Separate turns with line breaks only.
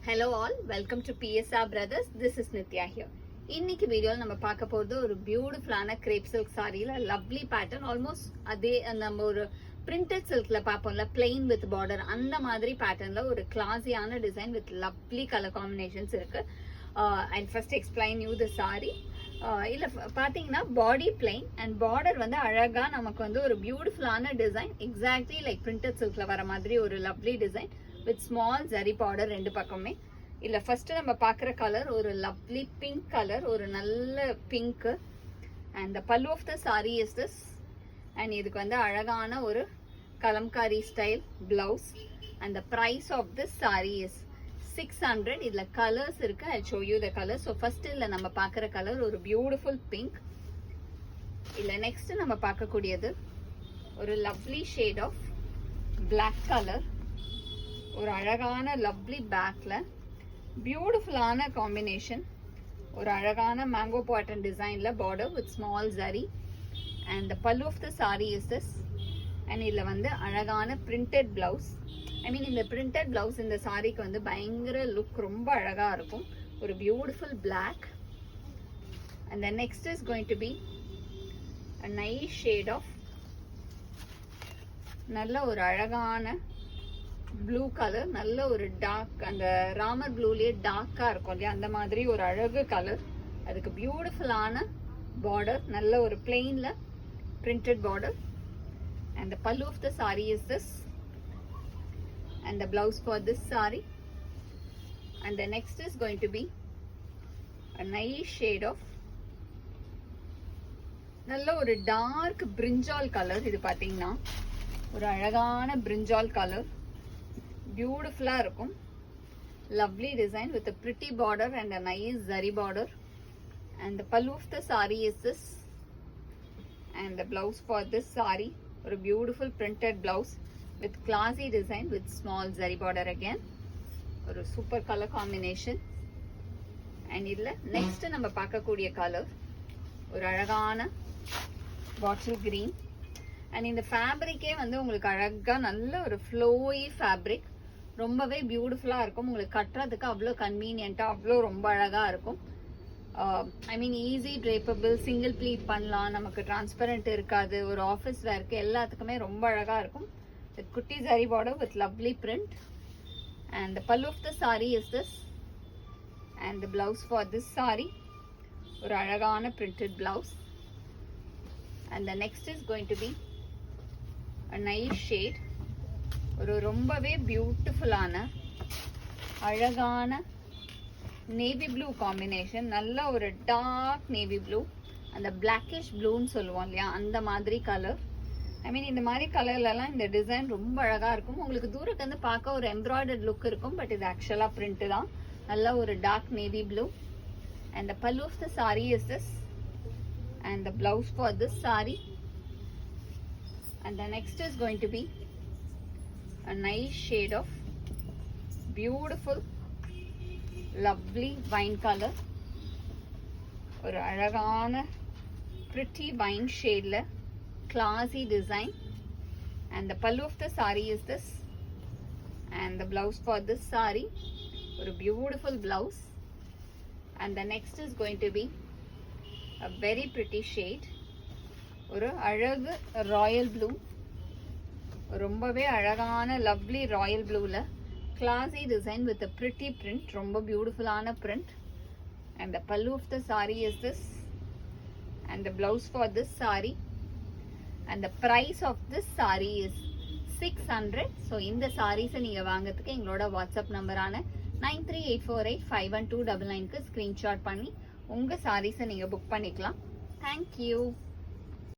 Hello all, welcome to PSR Brothers. This is Nitya here. இன்னைக்கு வீடியோல நம்ம பார்க்க போறது ஒரு பியூட்டிஃபுல்லான crepe silk சாரியில lovely pattern, almost அதே நம்ம ஒரு printed silkல பாப்போம்ல plain with border அந்த மாதிரி patternல ஒரு classy-ஆன design with lovely color combinations இருக்கு. I'll first explain you the saree. இல்ல பாத்தீங்கன்னா body plain and border வந்து அழகா நமக்கு வந்து ஒரு பியூட்டிஃபுல்லான டிசைன், exactly like printed silkல வர மாதிரி ஒரு lovely design with small zari border ரெண்டு பக்கமே. இல்ல ஃபர்ஸ்ட் நம்ம பார்க்குற கலர் ஒரு lovely pink color, ஒரு நல்ல pink, and the pallu of the saree is this, and இதுக்கு வந்து அழகான ஒரு Kalamkari style blouse, and the price of this saree is 600. இதுல கலர்ஸ் இருக்கு, I'll show you the colors. So first இல்ல நம்ம பார்க்குற கலர் ஒரு beautiful pink. இல்ல next நம்ம பார்க்கக்கூடியது ஒரு lovely shade of black color, ஒரு அழகான lovely பேக்ல பியூட்டிஃபுல்லான காம்பினேஷன், ஒரு அழகான மேங்கோ பாட்டன் டிசைன்ல border with small zari, and the pallu of the sari is this. And இதுல வந்து அழகான பிரிண்டட் பிளவுஸ். ஐ மீன் இந்த பிரிண்டட் பிளவுஸ் இந்த சாரிக்கு வந்து பயங்கர லுக், ரொம்ப அழகா இருக்கும். ஒரு beautiful black. And the next is going to be a nice shade of நல்ல ஒரு அழகான ப்ளூ கலர், நல்ல ஒரு டார்க், அந்த ராமர் ப்ளூலயே டார்க்கா இருக்கும் இல்லையா, அந்த மாதிரி ஒரு அழகு கலர். அதுக்கு பியூட்டிஃபுல்லான பார்டர், நல்ல ஒரு பிளெயின்ல printed border. And the pallu of the sari is this, and the blouse for this sari. And the next is going to be a nice shade of நல்ல ஒரு டார்க் பிரிஞ்சால் கலர். இது பாத்தீங்கன்னா ஒரு அழகான பிரிஞ்சால் கலர், பியூட்டிஃபுல்லா இருக்கும். lovely design with a pretty border and a nice zari border. And the pallu of the saree is this, and the blouse for this saree ஒரு beautiful printed blouse with classy design with small zari border again. ஒரு super colour combination. and இதுல next நம்ம பார்க்கக்கூடிய colour ஒரு அழகான பாட்டில் green. and இந்த ஃபேப்ரிக்கே வந்து உங்களுக்கு அழகா நல்ல ஒரு ஃப்ளோயி ஃபேப்ரிக், ரொம்பவே பியூட்டிஃபுல்லா இருக்கும். உங்களுக்கு கட்டுறதுக்கு அவ்வளோ கன்வீனியன்ட்டா, அவ்வளோ ரொம்ப அழகா இருக்கும். ஐ மீன் ஈஸி ட்ரேப்பபிள், சிங்கிள் ப்ளீட் பண்ணலாம், நமக்கு டிரான்ஸ்பரண்ட் இருக்காது, ஒரு ஆஃபீஸ் வேர்க்கு எல்லாத்துக்குமே ரொம்ப அழகா இருக்கும். வித் குட்டி zari border with lovely print. And the pallu of the sari is this, and the blouse for this sari ஒரு அழகான printed blouse. And the next is going to be a nice shade, ஒரு ரொம்பவே பியூட்டிஃபுல்லான அழகான நேவி ப்ளூ காம்பினேஷன், நல்ல ஒரு dark navy blue, அந்த blackish ப்ளூன்னு சொல்லுவோம் இல்லையா, அந்த மாதிரி கலர். ஐ மீன் இந்த மாதிரி கலர்லலாம் இந்த டிசைன் ரொம்ப அழகா இருக்கும். உங்களுக்கு தூரத்துல இருந்து பார்க்க ஒரு எம்ப்ராய்டர்ட் லுக் இருக்கும், பட் இது ஆக்சுவலா பிரிண்ட் தான். நல்ல ஒரு dark navy blue. And the pallu of the sari is this, and the blouse for this sari. And the next is going to be a nice shade of beautiful lovely wine color, ஒரு அழகான pretty wine shade ல classy design. And the pallu of the saree is this, and the blouse for this saree ஒரு beautiful blouse. And the next is going to be a very pretty shade, ஒரு அழகு Royal blue, ரொம்பவே அழகான lovely royal ப்ளூல classy design with pretty print, ரொம்ப பியூட்டிஃபுல்லான print. And the pallu of the sari is this, and the blouse for this sari. And the price of this sari is 600. So இந்த சாரீஸை நீங்கள் வாங்கிறதுக்கு எங்களோட வாட்ஸ்அப் நம்பரான 9384851299க்கு ஸ்க்ரீன்ஷாட் பண்ணி உங்கள் சாரீஸை நீங்கள் புக் பண்ணிக்கலாம். தேங்க்யூ.